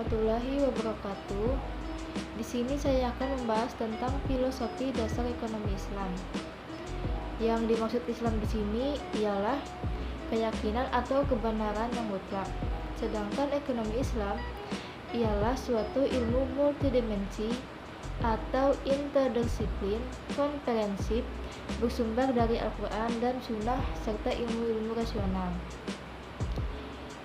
warahmatullahi wabarakatuh. Di sini saya akan membahas tentang filosofi dasar ekonomi Islam. Yang dimaksud Islam di sini ialah keyakinan atau kebenaran yang mutlak. Sedangkan ekonomi Islam ialah suatu ilmu multidimensi atau interdisiplin komprehensif bersumber dari Al-Quran dan Sunnah serta ilmu-ilmu rasional.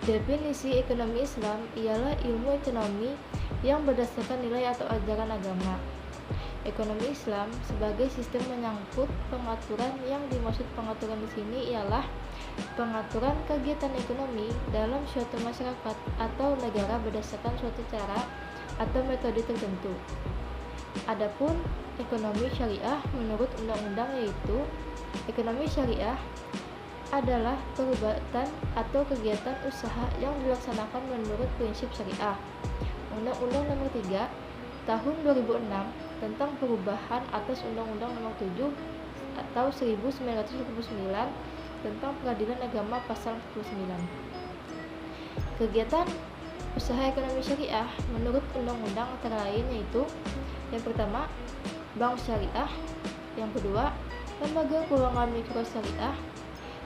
Definisi ekonomi Islam ialah ilmu ekonomi yang berdasarkan nilai atau ajaran agama. Ekonomi Islam sebagai sistem menyangkut pengaturan. Yang dimaksud pengaturan di sini ialah pengaturan kegiatan ekonomi dalam suatu masyarakat atau negara berdasarkan suatu cara atau metode tertentu. Adapun ekonomi syariah menurut undang-undang yaitu ekonomi syariah adalah perbuatan atau kegiatan usaha yang dilaksanakan menurut prinsip syariah. Undang-Undang Nomor 3 Tahun 2006 tentang perubahan atas Undang-Undang Nomor 7 atau 1929 tentang Peradilan Agama Pasal 49. Kegiatan usaha ekonomi syariah menurut undang-undang antara lain yaitu: yang pertama, bank syariah; yang kedua, lembaga keuangan mikro syariah;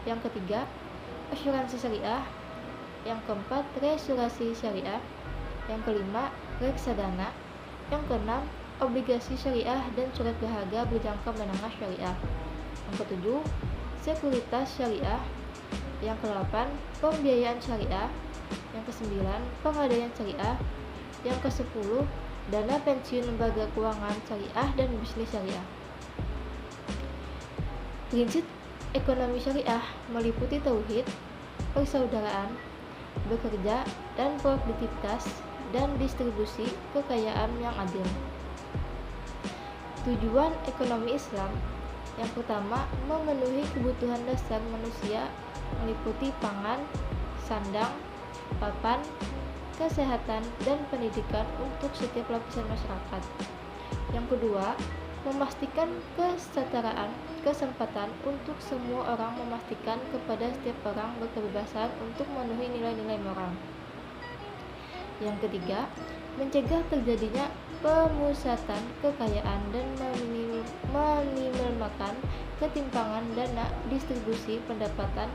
yang ketiga, asuransi syariah; yang keempat, reasurasi syariah; yang kelima, reksadana; yang keenam, obligasi syariah dan surat berharga berjangka menengah syariah; yang ketujuh, sekuritas syariah; yang kedelapan, pembiayaan syariah; yang kesembilan, pengadaan syariah; yang kesepuluh, dana pensiun lembaga keuangan syariah dan bisnis syariah. Prinsip ekonomi syariah meliputi tauhid, persaudaraan, bekerja, dan produktivitas dan distribusi kekayaan yang adil. Tujuan ekonomi Islam: yang pertama, memenuhi kebutuhan dasar manusia meliputi pangan, sandang, papan, kesehatan, dan pendidikan untuk setiap lapisan masyarakat. Yang kedua, memastikan kesetaraan kesempatan untuk semua orang, memastikan kepada setiap orang berkebebasan untuk memenuhi nilai-nilai moral. Yang ketiga, mencegah terjadinya pemusatan kekayaan dan meminimalkan ketimpangan dana distribusi pendapatan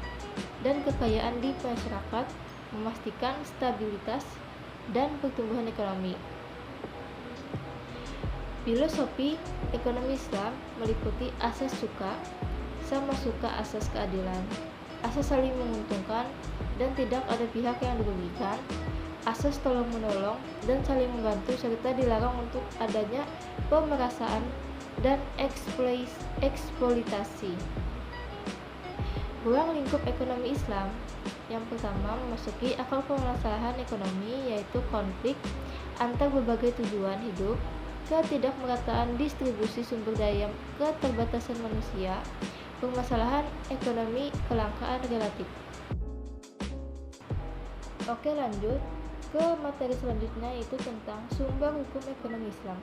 dan kekayaan di masyarakat, memastikan stabilitas dan pertumbuhan ekonomi. Filosofi ekonomi Islam meliputi asas suka, sama suka, asas keadilan, asas saling menguntungkan dan tidak ada pihak yang dirugikan, asas tolong-menolong dan saling membantu, serta dilarang untuk adanya pemerasaan dan eksploitasi. Ruang lingkup ekonomi Islam: yang pertama, memasuki akar permasalahan ekonomi yaitu konflik antar berbagai tujuan hidup, ketidakmerataan distribusi sumber daya, keterbatasan manusia, permasalahan ekonomi, kelangkaan relatif. Oke, lanjut ke materi selanjutnya yaitu tentang sumber hukum ekonomi Islam.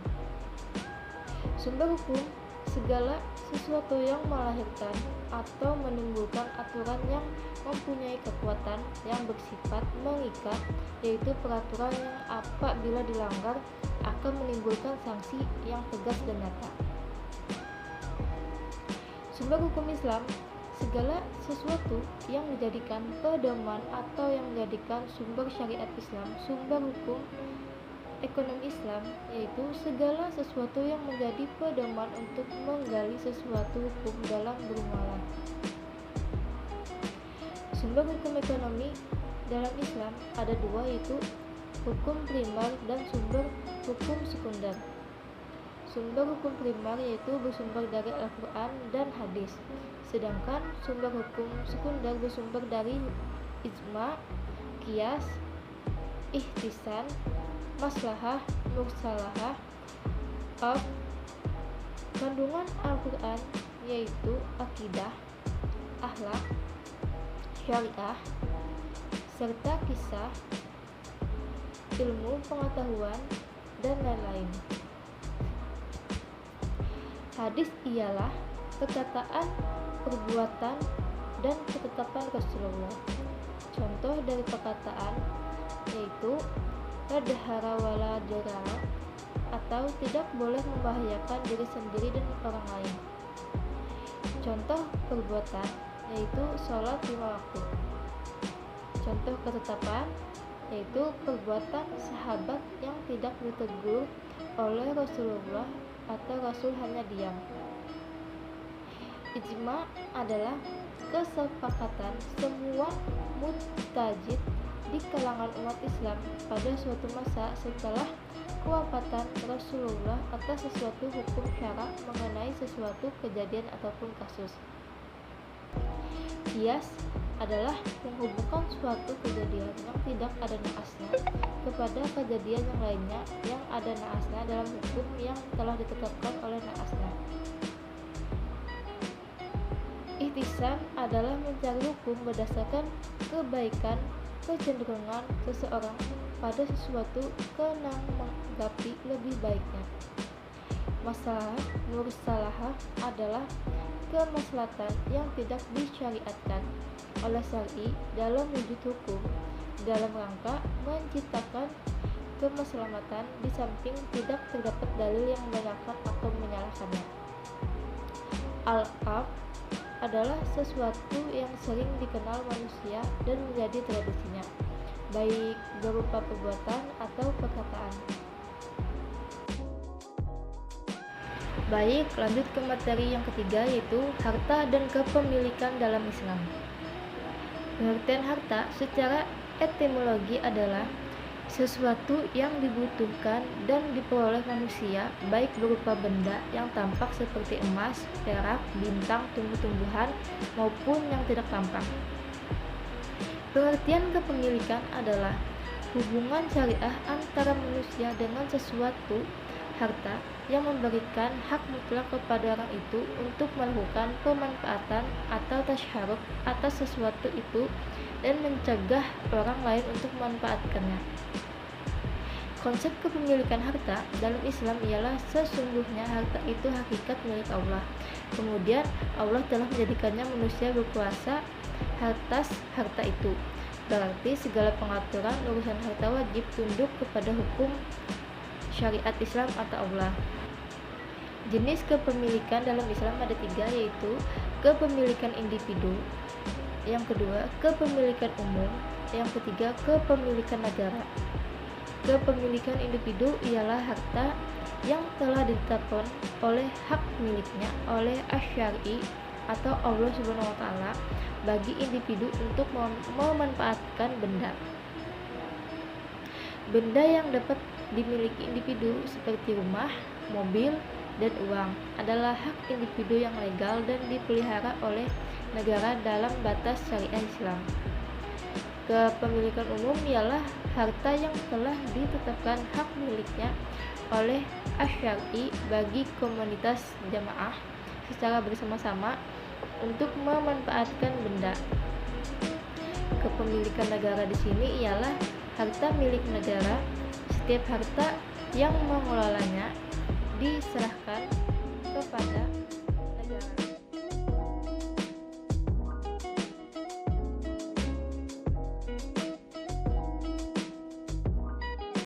Sumber hukum: segala sesuatu yang melahirkan atau menimbulkan aturan yang mempunyai kekuatan yang bersifat mengikat, yaitu peraturan yang apabila dilanggar akan menimbulkan sanksi yang tegas dan nyata. Sumber hukum Islam: segala sesuatu yang dijadikan pedoman atau yang menjadikan sumber syariat Islam. Sumber hukum ekonomi Islam yaitu segala sesuatu yang menjadi pedoman untuk menggali sesuatu hukum dalam bermuamalah. Sumber hukum ekonomi dalam Islam ada dua, yaitu hukum primer dan sumber hukum sekunder. Sumber hukum primer yaitu bersumber dari Al-Quran dan hadis, sedangkan sumber hukum sekunder bersumber dari ijma, qiyas, ihtisan, maslahah, mursalahah, kandungan Al-Quran yaitu akidah, akhlak, syariah, serta kisah, ilmu pengetahuan, dan lain-lain. Hadis ialah perkataan, perbuatan, dan ketetapan Rasulullah. Contoh dari perkataan yaitu la dahara wala darara, atau tidak boleh membahayakan diri sendiri dan orang lain. Contoh perbuatan yaitu sholat 5 waktu. Contoh ketetapan yaitu perbuatan sahabat yang tidak ditegur oleh Rasulullah atau Rasul hanya diam. Ijma adalah kesepakatan semua mujtahid di kalangan umat Islam pada suatu masa setelah kewafatan Rasulullah atas sesuatu hukum syara mengenai sesuatu kejadian ataupun kasus. Qiyas adalah menghubungkan suatu kejadian yang tidak ada naasnya kepada kejadian yang lainnya yang ada naasnya dalam hukum yang telah ditetapkan oleh naasnya. Ihtisan adalah mencari hukum berdasarkan kebaikan kecenderungan seseorang pada sesuatu karena menggapi lebih baiknya. Masalah mursalah adalah kemaslahatan yang tidak disyariatkan oleh syar'i dalam wujud hukum dalam rangka menciptakan keselamatan di samping tidak terdapat dalil yang membenarkan atau menyalahkannya. Al-af adalah sesuatu yang sering dikenal manusia dan menjadi tradisinya, baik berupa perbuatan atau perkataan. Baik, lanjut ke materi yang ketiga yaitu harta dan kepemilikan dalam Islam. Pengertian harta secara etimologi adalah sesuatu yang dibutuhkan dan diperoleh manusia, baik berupa benda yang tampak seperti emas, perak, bintang, tumbuh-tumbuhan, maupun yang tidak tampak. Pengertian kepemilikan adalah hubungan syariah antara manusia dengan sesuatu harta yang memberikan hak mutlak kepada orang itu untuk melakukan pemanfaatan atau tasyaruf atas sesuatu itu dan mencegah orang lain untuk memanfaatkannya. Konsep kepemilikan harta dalam Islam ialah sesungguhnya harta itu hakikat milik Allah. Kemudian Allah telah menjadikannya manusia berkuasa atas harta itu. Berarti segala pengaturan urusan harta wajib tunduk kepada hukum syariat Islam atau Allah. Jenis kepemilikan dalam Islam ada 3, yaitu kepemilikan individu, yang kedua kepemilikan umum, yang ketiga kepemilikan negara. Kepemilikan individu ialah harta yang telah ditetapkan oleh hak miliknya oleh asy-syar'i atau Allah Subhanahu wa taala bagi individu untuk memanfaatkan benda. Benda yang dapat dimiliki individu seperti rumah, mobil, dan uang adalah hak individu yang legal dan dipelihara oleh negara dalam batas syariat Islam. Kepemilikan umum ialah harta yang telah ditetapkan hak miliknya oleh asy-syar'i bagi komunitas jamaah secara bersama-sama untuk memanfaatkan benda. Kepemilikan negara di sini ialah harta milik negara. Setiap harta yang mengelolanya diserahkan kepada